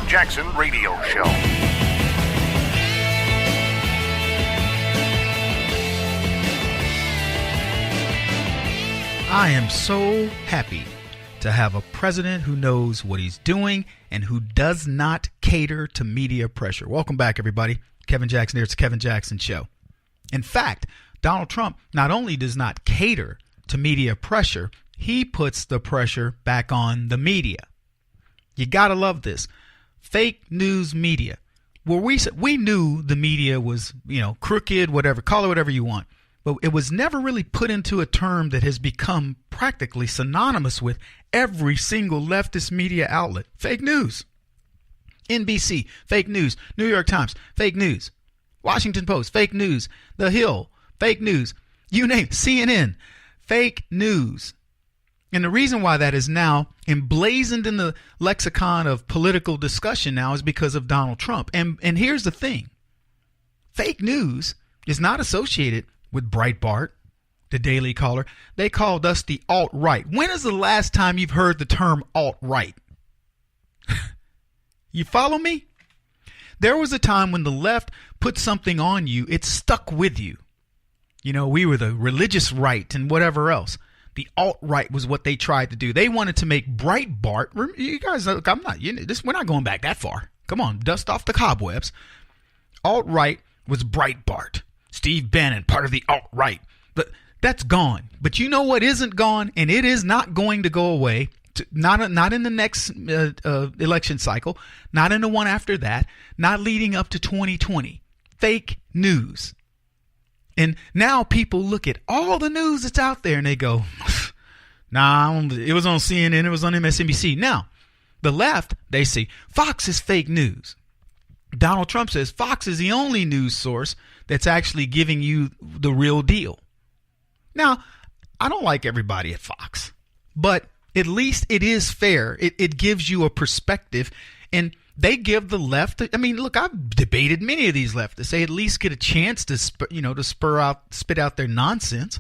Jackson Radio Show. I am so happy to have a president who knows what he's doing and who does not cater to media pressure. Welcome back, everybody. Kevin Jackson here. It's the Kevin Jackson Show. In fact, Donald Trump not only does not cater to media pressure, he puts the pressure back on the media. You got to love this. Fake news media. Well, we knew the media was, crooked, whatever, call it whatever you want. But it was never really put into a term that has become practically synonymous with every single leftist media outlet. Fake news. NBC, fake news. New York Times, fake news. Washington Post, fake news. The Hill, fake news. You name it. CNN, fake news. And the reason why that is now emblazoned in the lexicon of political discussion now is because of Donald Trump. And here's the thing. Fake news is not associated with Breitbart, the Daily Caller. They called us the alt-right. When is the last time you've heard the term alt-right? You follow me? There was a time when the left put something on you, it stuck with you. We were the religious right and whatever else. The alt-right was what they tried to do. They wanted to make Breitbart. You guys, look, we're not going back that far. Come on, dust off the cobwebs. Alt-right was Breitbart. Steve Bannon, part of the alt-right. But that's gone. But you know what isn't gone, and it is not going to go away. Not in the next election cycle, not in the one after that, not leading up to 2020. Fake news. And now people look at all the news that's out there and they go, nah, it was on CNN, it was on MSNBC. Now, the left, they say Fox is fake news. Donald Trump says Fox is the only news source that's actually giving you the real deal. Now, I don't like everybody at Fox, but at least it is fair. It gives you a perspective, and they give the left. I mean, look, I've debated many of these leftists. They at least get a chance to spit out their nonsense.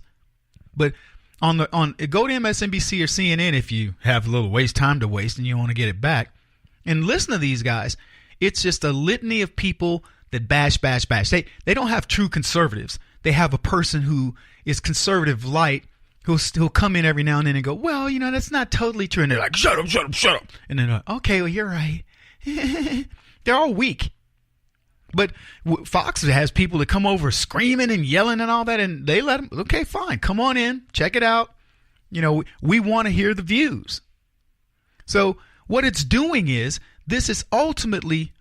But go to MSNBC or CNN if you have a little time to waste and you want to get it back, and listen to these guys. It's just a litany of people that bash. They don't have true conservatives. They have a person who is conservative light who'll come in every now and then and go, well, that's not totally true. And they're like, shut up. And then, okay, well, you're right. They're all weak. But Fox has people that come over screaming and yelling and all that, and they let them, okay, fine, come on in, check it out. We want to hear the views. So what it's doing is, this is ultimately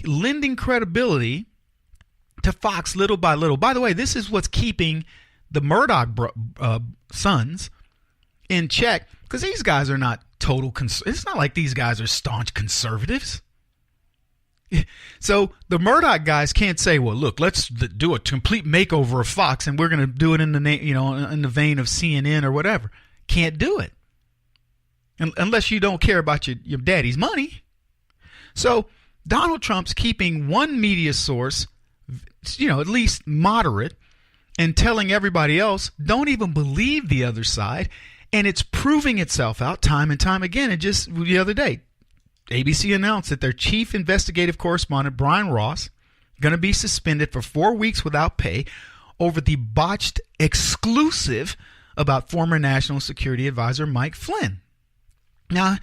lending credibility to Fox little by little. By the way, this is what's keeping the Murdoch sons in check, because these guys are not total it's not like these guys are staunch conservatives. So the Murdoch guys can't say, well, look, let's do a complete makeover of Fox and we're going to do it in the in the vein of CNN or whatever. Can't do it unless you don't care about your daddy's money. So Donald Trump's keeping one media source, at least moderate, and telling everybody else, don't even believe the other side. And it's proving itself out time and time again. And just the other day, ABC announced that their chief investigative correspondent, Brian Ross, going to be suspended for 4 weeks without pay over the botched exclusive about former National Security Advisor Mike Flynn. Now,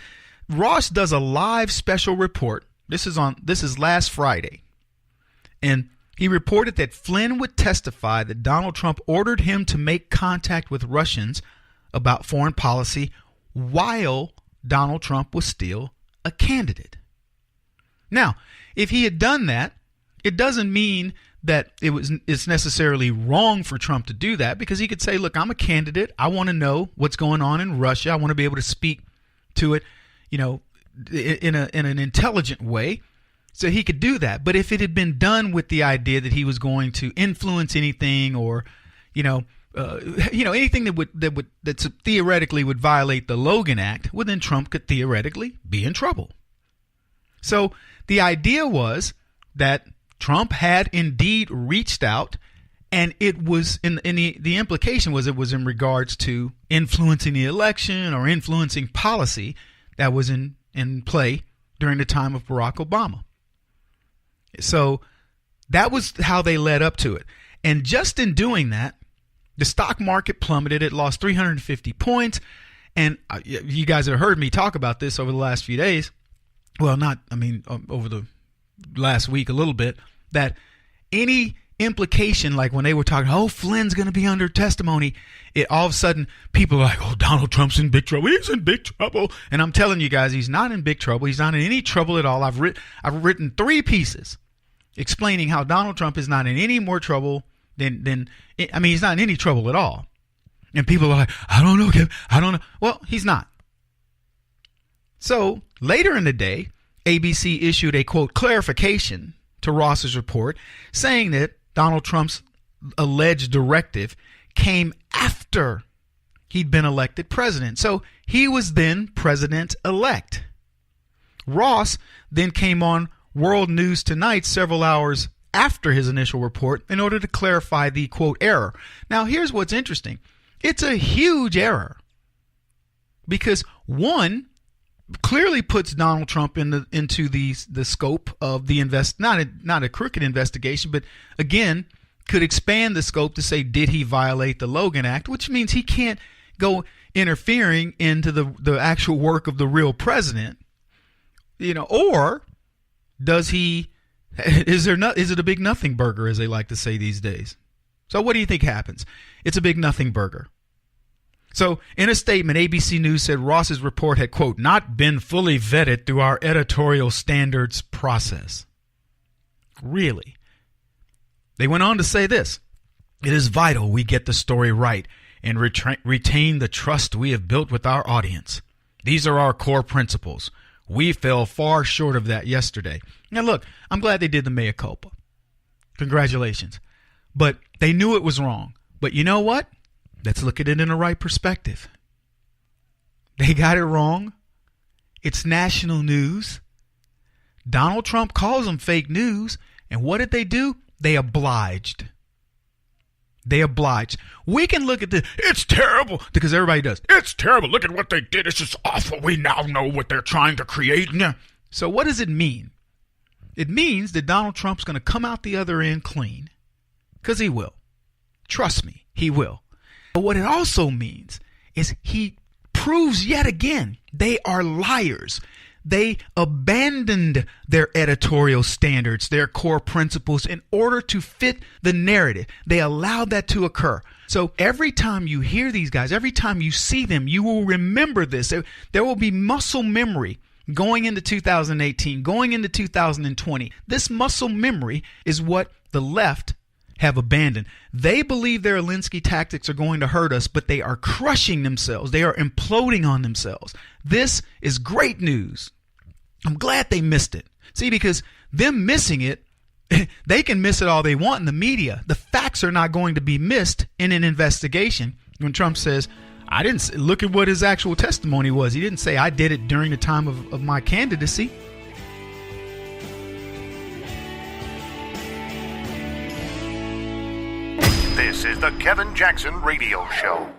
Ross does a live special report. This is last Friday. And he reported that Flynn would testify that Donald Trump ordered him to make contact with Russians about foreign policy while Donald Trump was still a candidate. Now, if he had done that, it doesn't mean that it's necessarily wrong for Trump to do that, because he could say, look, I'm a candidate. I want to know what's going on in Russia. I want to be able to speak to it, in an intelligent way. So he could do that. But if it had been done with the idea that he was going to influence anything, or, anything that theoretically would violate the Logan Act, well, then Trump could theoretically be in trouble. So the idea was that Trump had indeed reached out, and it was the implication was it was in regards to influencing the election or influencing policy that was in play during the time of Barack Obama. So that was how they led up to it. And just in doing that, the stock market plummeted. It lost 350 points. And you guys have heard me talk about this over the last few days. Well, over the last week a little bit, that any implication, like when they were talking, oh, Flynn's going to be under testimony, it all of a sudden people are like, oh, Donald Trump's in big trouble. He's in big trouble. And I'm telling you guys, he's not in big trouble. He's not in any trouble at all. I've written 3 pieces explaining how Donald Trump is not in any more trouble than he's not in any trouble at all. And people are like, I don't know, Kevin. I don't know. Well, he's not. So later in the day, ABC issued a, quote, clarification to Ross's report, saying that Donald Trump's alleged directive came after he'd been elected president. So he was then president-elect. Ross then came on World News Tonight several hours after his initial report in order to clarify the, quote, error. Now, here's what's interesting. It's a huge error because, one, clearly puts Donald Trump into the scope of the not a crooked investigation, but again could expand the scope to say, did he violate the Logan Act, which means he can't go interfering into the actual work of the real president, or does he? Is it a big nothing burger, as they like to say these days? So what do you think happens? It's a big nothing burger. So in a statement, ABC News said Ross's report had, quote, not been fully vetted through our editorial standards process. Really? They went on to say this: it is vital we get the story right and retain the trust we have built with our audience. These are our core principles. We fell far short of that yesterday. Now, look, I'm glad they did the mea culpa. Congratulations. But they knew it was wrong. But you know what? Let's look at it in the right perspective. They got it wrong. It's national news. Donald Trump calls them fake news. And what did they do? They obliged. They obliged. We can look at this. It's terrible, because everybody does. It's terrible. Look at what they did. It's just awful. We now know what they're trying to create. So what does it mean? It means that Donald Trump's going to come out the other end clean, because he will. Trust me, he will. But what it also means is he proves yet again they are liars. They abandoned their editorial standards, their core principles, in order to fit the narrative. They allowed that to occur. So every time you hear these guys, every time you see them, you will remember this. There will be muscle memory going into 2018, going into 2020. This muscle memory is what the left have abandoned. They believe their Alinsky tactics are going to hurt us, but they are crushing themselves. They are imploding on themselves. This is great news. I'm glad they missed it. See, because them missing it, they can miss it all they want in the media. The facts are not going to be missed in an investigation. When Trump says, I didn't look at what his actual testimony was. He didn't say I did it during the time of my candidacy. This is the Kevin Jackson Radio Show.